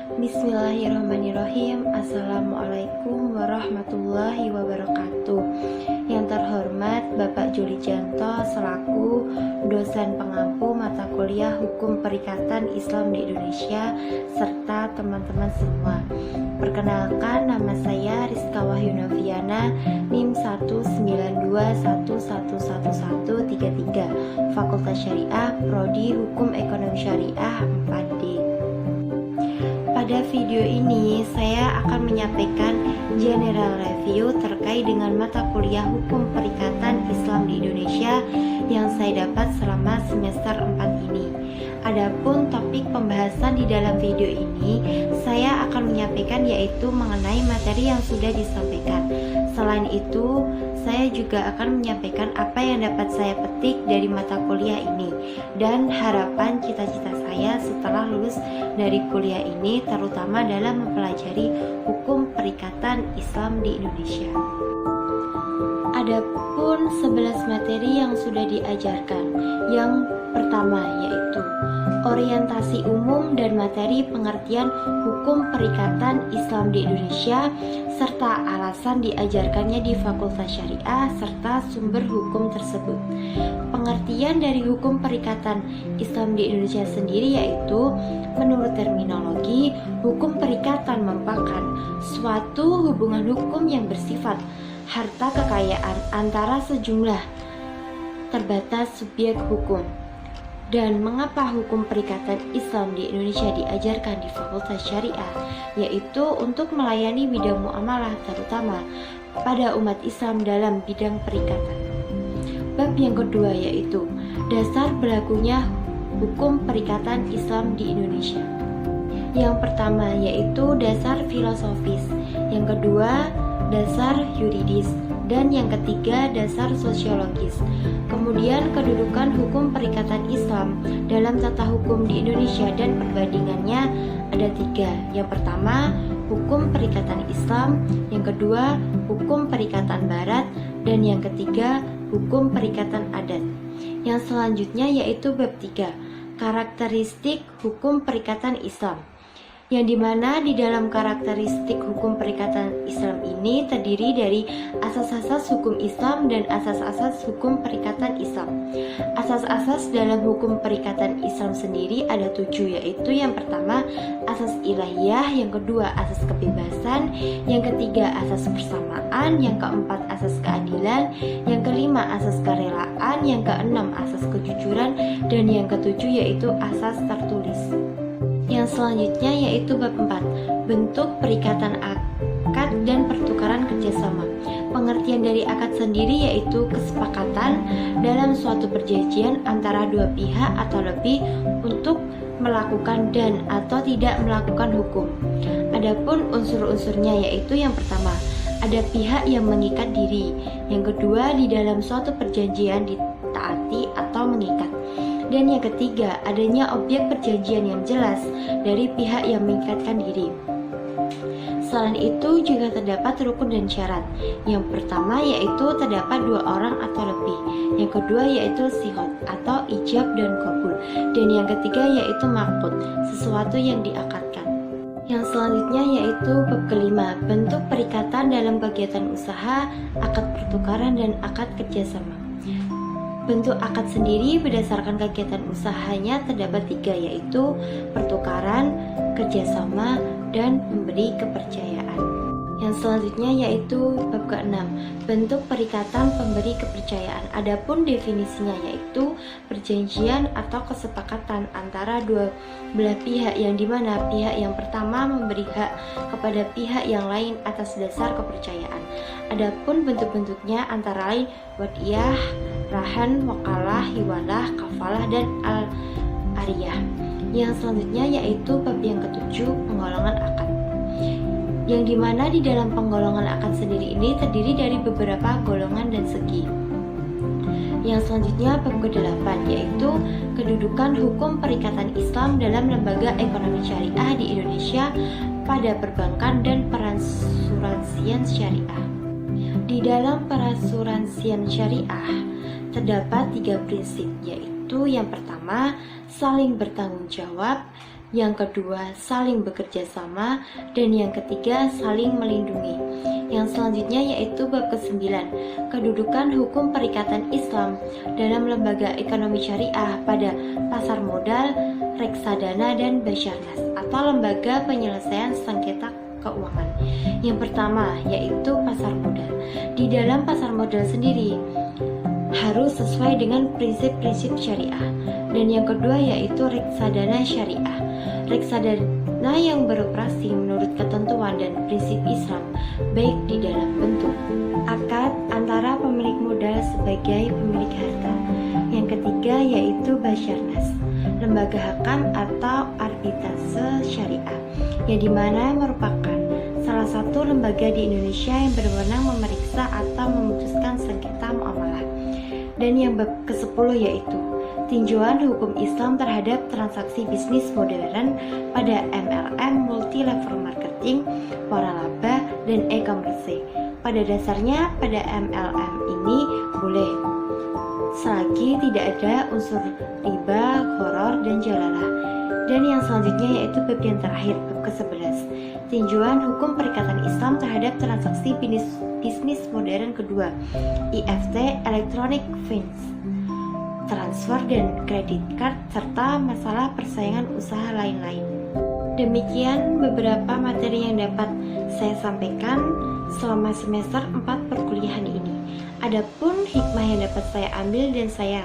Bismillahirrahmanirrahim. Assalamualaikum warahmatullahi wabarakatuh. Yang terhormat Bapak Juli Janto selaku dosen pengampu mata kuliah Hukum Perikatan Islam di Indonesia serta teman-teman semua. Perkenalkan, nama saya Rizka Wahyu Noviana, NIM 192111133, Fakultas Syariah, Prodi Hukum Ekonomi Syariah 4D. Pada video ini saya akan menyampaikan general review terkait dengan mata kuliah Hukum Perikatan Islam di Indonesia yang saya dapat selama semester 4 ini. Adapun topik pembahasan di dalam video ini saya akan menyampaikan yaitu mengenai materi yang sudah disampaikan. Selain itu, saya juga akan menyampaikan apa yang dapat saya petik dari mata kuliah ini dan harapan cita-cita saya setelah lulus dari kuliah ini, terutama dalam mempelajari hukum perikatan Islam di Indonesia. Adapun 11 materi yang sudah diajarkan. Yang pertama yaitu orientasi umum dan materi pengertian hukum perikatan Islam di Indonesia serta alasan diajarkannya di Fakultas Syariah serta sumber hukum tersebut. Pengertian dari hukum perikatan Islam di Indonesia sendiri yaitu menurut terminologi, hukum perikatan merupakan suatu hubungan hukum yang bersifat harta kekayaan antara sejumlah terbatas subjek hukum. Dan mengapa hukum perikatan Islam di Indonesia diajarkan di Fakultas Syariah, yaitu untuk melayani bidang muamalah terutama pada umat Islam dalam bidang perikatan. Bab yang kedua yaitu dasar berlakunya hukum perikatan Islam di Indonesia. Yang pertama yaitu dasar filosofis, yang kedua dasar yuridis, dan yang ketiga dasar sosiologis. Kemudian kedudukan hukum perikatan Islam dalam tata hukum di Indonesia dan perbandingannya ada 3. Yang pertama hukum perikatan Islam, yang kedua hukum perikatan Barat, dan yang ketiga hukum perikatan adat. Yang selanjutnya yaitu bab 3, karakteristik hukum perikatan Islam, yang dimana di dalam karakteristik hukum perikatan Islam ini terdiri dari asas-asas hukum Islam dan asas-asas hukum perikatan Islam. Asas-asas dalam hukum perikatan Islam sendiri ada 7, yaitu yang pertama asas ilahiyah, yang kedua asas kebebasan, yang ketiga asas persamaan, yang keempat asas keadilan, yang kelima asas kerelaan, yang keenam asas kejujuran, dan yang ketujuh yaitu asas tertulis. Yang selanjutnya yaitu bab 4, bentuk perikatan akad dan pertukaran kerjasama. Pengertian dari akad sendiri yaitu kesepakatan dalam suatu perjanjian antara dua pihak atau lebih untuk melakukan dan atau tidak melakukan hukum. Adapun unsur-unsurnya yaitu yang pertama, ada pihak yang mengikat diri, yang kedua di dalam suatu perjanjian ditaati atau mengikat, dan yang ketiga adanya objek perjanjian yang jelas dari pihak yang mengikatkan diri. Selain itu juga terdapat rukun dan syarat. Yang pertama yaitu terdapat 2 orang atau lebih, yang kedua yaitu sihot atau ijab dan qabul, dan yang ketiga yaitu maqud, sesuatu yang diakadkan. Yang selanjutnya yaitu bab kelima, bentuk perikatan dalam kegiatan usaha, akad pertukaran dan akad kerjasama. Bentuk akad sendiri berdasarkan kegiatan usahanya terdapat 3, yaitu pertukaran, kerjasama, dan memberi kepercayaan. Yang selanjutnya yaitu bab ke-6, bentuk perikatan pemberi kepercayaan. Adapun definisinya yaitu perjanjian atau kesepakatan antara dua belah pihak, yang dimana pihak yang pertama memberi hak kepada pihak yang lain atas dasar kepercayaan. Adapun bentuk-bentuknya antara lain wadiyah, rahan, wakalah, hiwalah, kafalah, dan al-ariyah. Yang selanjutnya yaitu bab yang ke-7, penggolongan akad, yang dimana di dalam penggolongan akad sendiri ini terdiri dari beberapa golongan dan segi. Yang selanjutnya bab ke-8 yaitu kedudukan hukum perikatan Islam dalam lembaga ekonomi syariah di Indonesia pada perbankan dan perasuransian syariah. Di dalam perasuransian syariah terdapat 3 prinsip, yaitu yang pertama saling bertanggung jawab, Yang kedua, saling bekerja sama. Dan yang ketiga, saling melindungi. Yang selanjutnya yaitu bab ke-9, kedudukan hukum perikatan Islam dalam lembaga ekonomi syariah pada pasar modal, reksadana, dan Basarnas atau lembaga penyelesaian sengketa keuangan. Yang pertama yaitu pasar modal. Di dalam pasar modal sendiri harus sesuai dengan prinsip-prinsip syariah. Dan yang kedua yaitu reksadana syariah. Reksadana yang beroperasi menurut ketentuan dan prinsip Islam, baik di dalam bentuk akad antara pemilik modal sebagai pemilik harta. Yang ketiga yaitu Basarnas, lembaga hakam atau arbitrase syariah, yang dimana merupakan salah satu lembaga di Indonesia yang berwenang memeriksa atau memutuskan sengketa muamalah. Dan yang bab ke-10 yaitu tinjauan hukum Islam terhadap transaksi bisnis modern pada MLM, multi level marketing, waralaba, dan e-commerce. Pada dasarnya pada MLM ini boleh selagi tidak ada unsur riba, gharar, dan jalalah. Dan yang selanjutnya yaitu bab yang terakhir, bab ke-11, tinjauan hukum perikatan Islam terhadap transaksi bisnis modern kedua, EFT, electronic funds transfer, dan kredit card, serta masalah persaingan usaha lain-lain. Demikian beberapa materi yang dapat saya sampaikan selama semester 4 perkuliahan ini. Adapun hikmah yang dapat saya ambil dan saya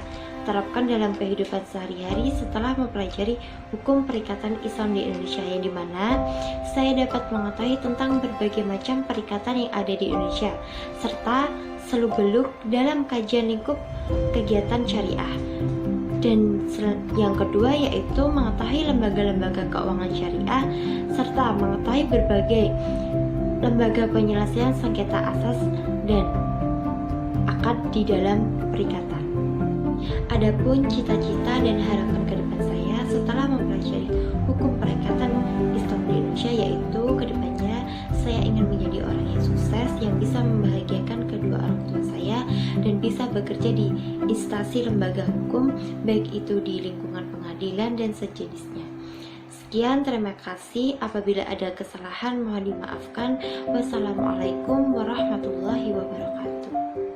terapkan dalam kehidupan sehari-hari setelah mempelajari hukum perikatan Islam di Indonesia, yang dimana saya dapat mengetahui tentang berbagai macam perikatan yang ada di Indonesia, serta seluk-beluk dalam kajian lingkup kegiatan syariah. Dan yang kedua yaitu mengetahui lembaga-lembaga keuangan syariah, serta mengetahui berbagai lembaga penyelesaian sengketa asas dan akad di dalam perikatan. Adapun cita-cita dan harapan ke depan saya setelah mempelajari hukum perikatan Islam di Indonesia yaitu kedepannya saya ingin menjadi orang yang sukses, yang bisa membahagiakan kedua orang tua saya dan bisa bekerja di instansi lembaga hukum, baik itu di lingkungan pengadilan dan sejenisnya. Sekian, terima kasih. Apabila ada kesalahan mohon dimaafkan. Wassalamualaikum warahmatullahi wabarakatuh.